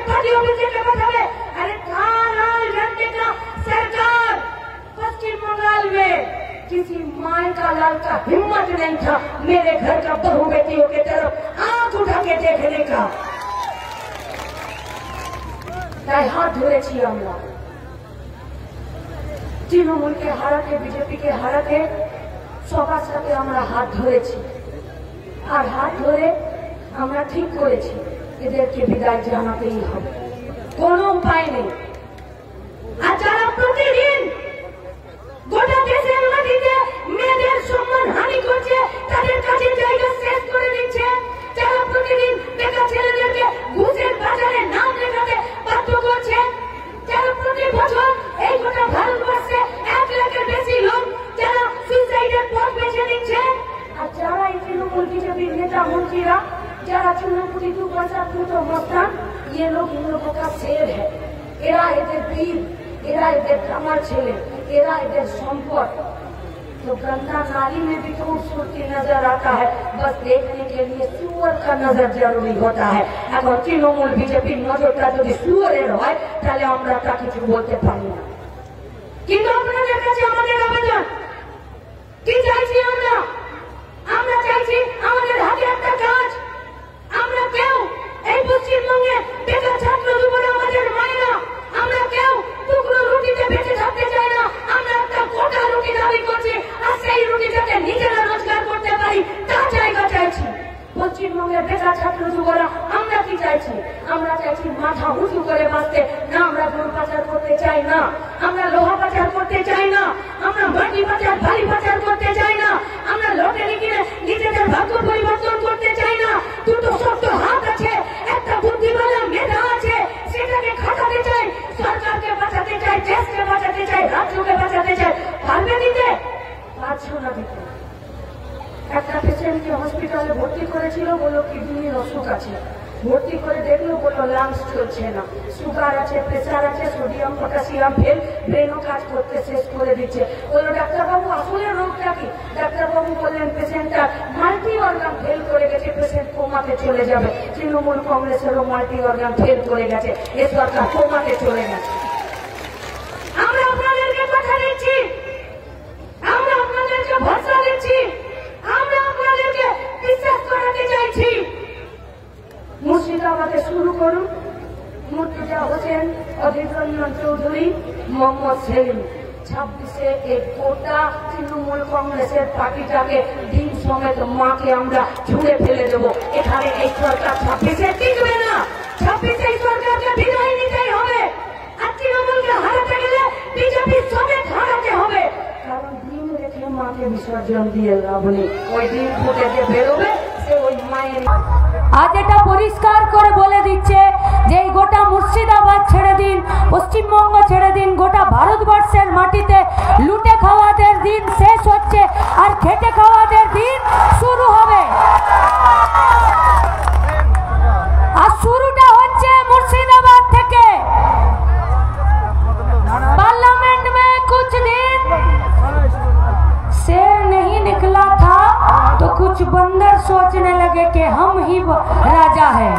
Party office के बतावे। अरे लाल झंडे का सरकार पश्चिम बंगाल में किसी माँ का लाल का हिम्मत नहीं था मेरे घर का बहू बेटियों की तरफ आंख उठा के देखने का। তাই হাত ধরেছি আমরা তৃণমূলকে হারাতে বিজেপিকে হারাতে সবার সাথে আমরা হাত ধরেছি আর হাত ধরে আমরা ঠিক করেছি এদেরকে বিদায় জানাতেই হবে, কোনো উপায় নেই। আর যারা প্রতিদিন গোটা দেশের মাটিতে মেয়েদের সম্মান হানি করছে, তাদের কাজের জায়গা শেষ করে দিচ্ছে, যারা প্রতিদিন বেকার ছেলেদেরকে ঘুষের বাজারে নাম লেখাতে বাধ্য করছে, যারা প্রতি বছর এই গোটা ভারতবর্ষে 1 লাখের বেশি লোক যারা সুইসাইডের পথ বেছে নিচ্ছে, আর যারা এই তৃণমূল বিজেপির নেতা মন্ত্রীরা যারা চুনাপুটি 2 पैसा ফুটো মস্তান, ये लोग इन लोगों का शेर है। এরা এদের বীর, এরা এদের কামার ছেলে, एरा इधर संपत। तो गंगा नाली में भी तो खूबसूरती नजर आता है, बस देखने के लिए सुअर का नजर जरूरी होता है। अगर तृणमूल बीजेपी नजरটা যদি সুअরের হয় তাহলে আমরা তা কিছু বলতে পারি না। কিন্তু আপনাদের কাছে আমাদের আবেদন কি চাইছি আমরা? আমরা চাইছি আমাদের হাতে একটা কাজ। আমরা কেউ এই পশ্চিমবঙ্গে বেকার ছাত্র যুবরা আমাদের মায়েরা আমরা কেউ টুকরো রুটিতে বেঁচে থাকতে চাই না। আমরা একটা গোটা রুটি দাবি করছি আর সেই রুটিটাকে নিজেরা রোজগার করতে পারি তার জায়গা চাইছি। পশ্চিমবঙ্গের বেকার ছাত্র যুবরা আমরা কি চাইছি? আমরা চাইছি মাথা উঁচু করে বাঁচতে। না আমরা গরু পাচার করতে চাই না, আমরা লোহা পাচার করতে চাই না, আমরা মাটি পাচার বালি পাচার করতে চাই না, আমরা লটারি কিনে নিজেদের ভাগ্য পরিবর্তন করতে চাই না। দুটো শক্ত হাত আছে, একটা বুদ্ধিমালা মেধা আছে, সেটাকে খাটাতে চাই, সরকারকে বাঁচাতে চাই, দেশকে বাঁচাতে চাই, রাজ্যকে বাঁচাতে চাই। পারবে দিতে? পারছো না দিতে। একটা পেশেন্টকে হসপিটালে ভর্তি করেছিল, বললো কিডনির অসুখ আছে, ভর্তি করে দেখলো বললো লাংস চলছে না, সুগার আছে, প্রেসার আছে, সোডিয়াম পটাশিয়াম ফেল, ব্রেনও কাজ করতে শেষ করে দিচ্ছে। বললো ডাক্তারবাবু আসলে রোগটা কি? ডাক্তারবাবু বললেন পেশেন্টটা মাল্টি অর্গান ফেল করে গেছে, পেশেন্ট কোমাতে চলে যাবে। তৃণমূল কংগ্রেসেরও মাল্টি অর্গান ফেল করে গেছে, এ সরকার কোমাতে চলে গেছে। আমরা আপনাদেরকে কথা দিচ্ছি, আমরা আপনাদেরকে ভরসা দিচ্ছি, আমরা আপনাদেরকে বিশ্বাস করাতে চাইছি। মুর্শিদাবাদে শুরু করুন মুর্তজা হোসেন, অধীর রঞ্জন চৌধুরী, মোহাম্মদ সেলিম। 26-এ এক গোটা তৃণমূল কংগ্রেসের পার্টিটাকে দিন সমেত মাকে আমরা ছুঁড়ে ফেলে দেবো। এখানে এই সরকার 26-এ টিকবে না, 26-এ এই সরকারকে বিদায় নিতেই হবে। আর তৃণমূলকে হারাতে গেলে বিজেপি সমেত হারাতে হবে, কারণ দিন রেখে মাকে বিসর্জন দিয়ে লাভ নেই। ওই দিন ফুটে যে বেরোবে সে ওই মায়ের। আজ এটা পরিষ্কার করে বলে দিচ্ছে যে এই গোটা মুর্শিদাবাদ ছেড়ে দিন, পশ্চিমবঙ্গ ছেড়ে দিন, গোটা ভারতবর্ষের মাটিতে লুটে খাওয়াদের দিন শেষ হচ্ছে আর খেটে খাওয়াদের দিন শুরু হবে। আর শুরুটা হচ্ছে মুর্শিদাবাদ থেকে। पार्लियामेंट में कुछ दिन शेर नहीं निकला था तो कुछ बंदर सोचने लगे कि हम ही राजा हैं।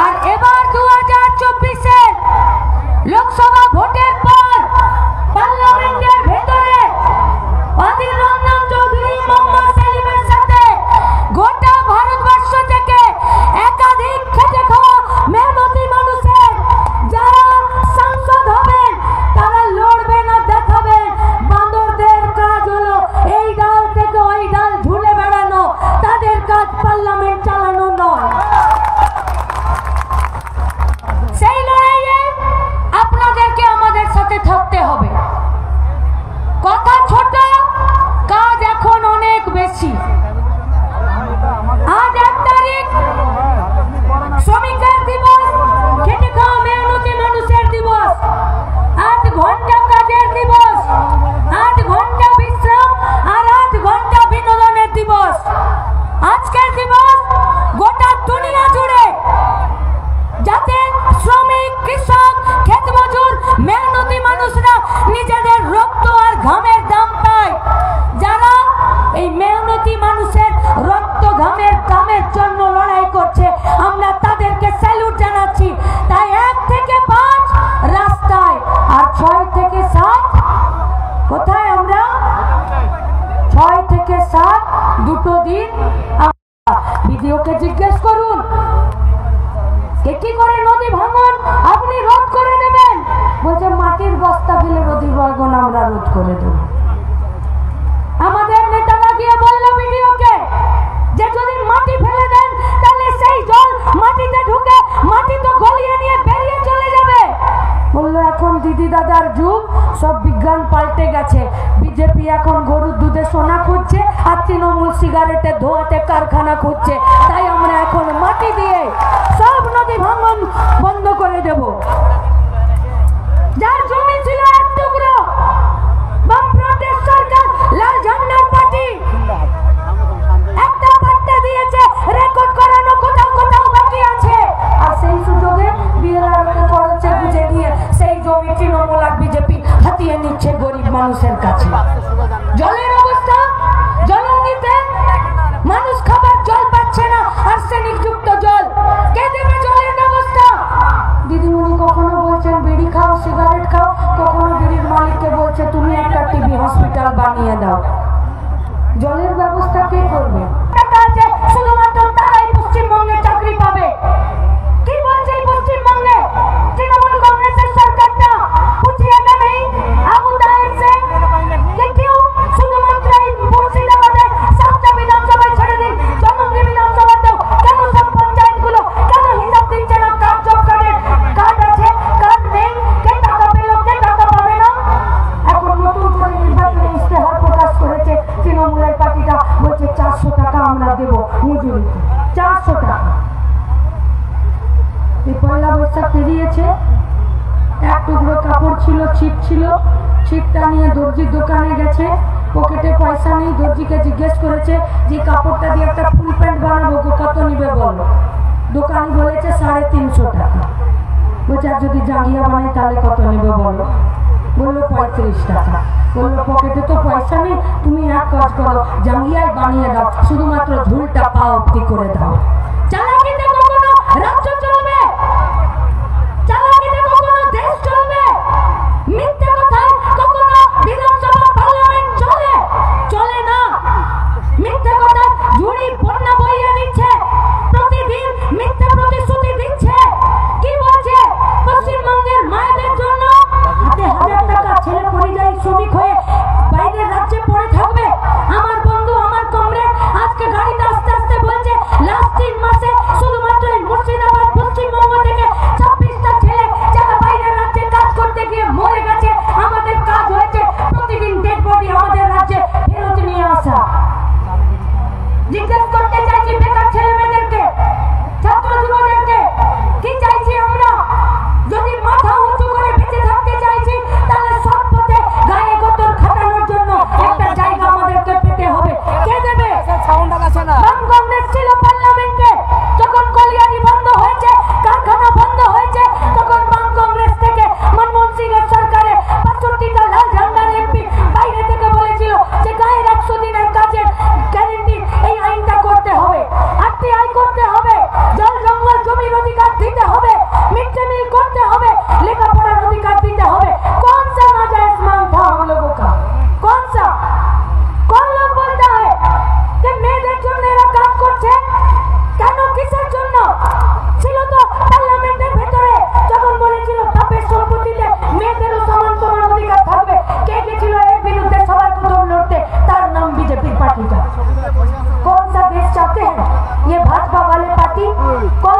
और এবার 2024 লোকসভা ভোটের পর পার্লামেন্টের ভেতরে অধীর রঞ্জন চৌধুরী, মোহাম্মদ সেলিমের সাথে গোটা ভারতবর্ষ থেকে একাধিক খেটে খাওয়া মেহনতি মানুষের যারা সাংসদ হবেন তারা লড়বেন আর দেখাবেন বাঁদরদের কাজ হলো এই ডাল থেকে ওই ডাল ঝুলে বেড়ানো, তাদের কাজ পার্লামেন্ট চালানো নয়। ভাগন আমরা রোধ করে দেব। আমাদের নেতারা গিয়ে বলল ভিডিওকে যে যদি মাটি ফেলে দেন তাহলে সেই জল মাটিতে ঢুকে মাটি তো গলিয়ে নিয়ে বেরিয়ে চলে যাবে। বললো এখন দিদি দাদার যুগ, সব বিজ্ঞান পাল্টে গেছে। বিজেপি এখন গরুর দুধে সোনা খুঁজছে আর তৃণমূল সিগারেটের ধোঁয়াতে কারখানা খুঁজছে। তাই আমরা এখন মাটি দিয়ে সব নদী ভাঙন বন্ধ করে দেব। যার জমি ছিল এক টুকরো, বামফ্রন্টের সরকার লাল ঝান্ডার পার্টি একটা পাট্টা দিয়েছে, রেকর্ড করানো কোথাও কোথাও বাকি আছে। আর সেই সুযোগে বিহারকে খরচে বুঝে দিয়ে সেই জমি তৃণমূল আর বিজেপি হাতিয়ে নিচ্ছে গরিব মানুষের কাছে। জলের অবস্থা, জলঙ্গিতে মানুষ খাবার জল পাচ্ছে না, আর্সেনিক যুক্ত জল। কে দেবে জলের ব্যবস্থা? দিদিমণি কখনো বলছেন বিড়ি খাও, সিগারেট খাও, কখনো বিড়ির মালিককে বলছে তুমি একটা টিবি হসপিটাল বানিয়ে দাও। জলের ব্যবস্থা কে করবে? শুধুমাত্র তারাই পশ্চিমবঙ্গে চাকরি পাবে। কি বলছে পশ্চিমবঙ্গে তৃণমূল कांग्रेस सरकारটা पूछिएगा नहीं अबू ताहिर से कि क्यों শুধুমাত্র মুর্শিদাবাদে 7টা বিধানসভা ছেড়ে দিন, জনগণ বিধানসভাতেও কেন সব পঞ্চায়েতগুলো কেন হিসাব দিচ্ছে না? কার জব কার্ড আছে, কার্ড নেই, কে টাকা পেল, কে টাকা পাবে না? এখন নতুন করে নির্বাচনী ইশতেহার প্রকাশ করেছে তৃণমূলের পার্টিটা, বলছে 400 টাকা আমরা দেব মজুরিতে। 400 টাকা। এই পয়লা বৈশাখ পেরিয়েছে, এক টুকরো কাপড় ছিল, ছিট ছিল, ছিটটা নিয়ে দর্জির দোকানে গেছে, পকেটে পয়সা নেই। দর্জিকে জিজ্ঞেস করেছে যে কাপড়টা দিয়ে একটা ফুল প্যান্ট বানাবো, কত নিবে বলো? দোকানি বলেছে 350 টাকা। বলছে আর যদি জাঙ্গিয়া বানাই তাহলে কত নেবে বলো? বললো 35 টাকা। বললো পকেটে তো পয়সা নেই, তুমি এক কাজ করো, জাঙ্গিয়ায় বানিয়ে দাও, শুধুমাত্র ঝুলটা পা অব্দি করে দাও। চালাকিতে কখনো রাজ্য চলবে? চালাকিতে কখনো দেশ চলবে? মিথ্যে কথায় কখনো বিধানসভা পার্লামেন্ট চলে? চলে না। মিথ্যে কথায় ঝুড়ি বন্যা বইয়ে নিচ্ছে, প্রতিদিন মিথ্যে প্রতিশ্রুতি দিচ্ছে। কি বলছে? পশ্চিমবঙ্গের মায়েদের জন্য হাতে 1000 টাকা ছেলে পরিযায়ী শ্রমিক হয়ে বাইরের রাজ্যে পড়ে থাকবে। আমার বন্ধু, আমার কমরেড আজকে গাড়িতে আস্তে আস্তে বলছে লাস্ট 3 মাসে শুধুমাত্র মুর্শিদাবাদ পশ্চিমবঙ্গ থেকে 26টা ছেলে যারা বাইরের রাজ্যে কাজ করতে গিয়ে মরে গেছে। আমাদের কাজ হয়েছে প্রতিদিন ডেড বডি আমাদের রাজ্যে ফেরত নিয়ে আসা। জিজ্ঞেস করতে চাইছি বেকার ছেলে মেয়েদেরকে, ছাত্র যুবদেরকে, কি চাইছি আমরা? যদি মাথা উঁচু করে বেঁচে থাকতে চাইছি তাহলে সৎ পথে গায়ে গোতর খাটানোর জন্য একটা জায়গা আমাদেরকে পেতে হবে। কে দেবে? বাম কংগ্রেস ছিল পার্লামেন্টে, যখন কলিয়ারি বন্ধ হয়েছে, কারখানা বন্ধ হয়েছে, তখন বাম কংগ্রেস থেকে মনমোহন সিং এর সরকারে 65টা লাল ঝান্ডার এমপি বাইরে থেকে বলেছিল যে গায়ের 100 দিনের কাজের গ্যারেন্টি এই আইনটা করতে হবে, আরটিআই করতে হবে, জল জঙ্গল জমির অধিকার দিতে হবে, मिड डे मील करते হবে, লেখাপড়ার অধিকার দিতে হবে। कौन सा नाजायज मांग था हम लोगों का? कौन सा? कौन लोग बोलता है कि মেয়েদের জন্য এরা কাজ করছে? কেন, কিসের জন্য? ছিল তো পার্লামেন্টের ভেতরে যখন বলেছিল বাপের সম্পত্তিতে মেয়েদেরও সমান সমান অধিকার থাকবে। কে গেছিল এর বিরুদ্ধে সবার প্রথম লড়তে? তার নাম বিজেপি পার্টিটা। कौन सा देश चाहते हैं ये भाजपा वाले पार्टी? कौन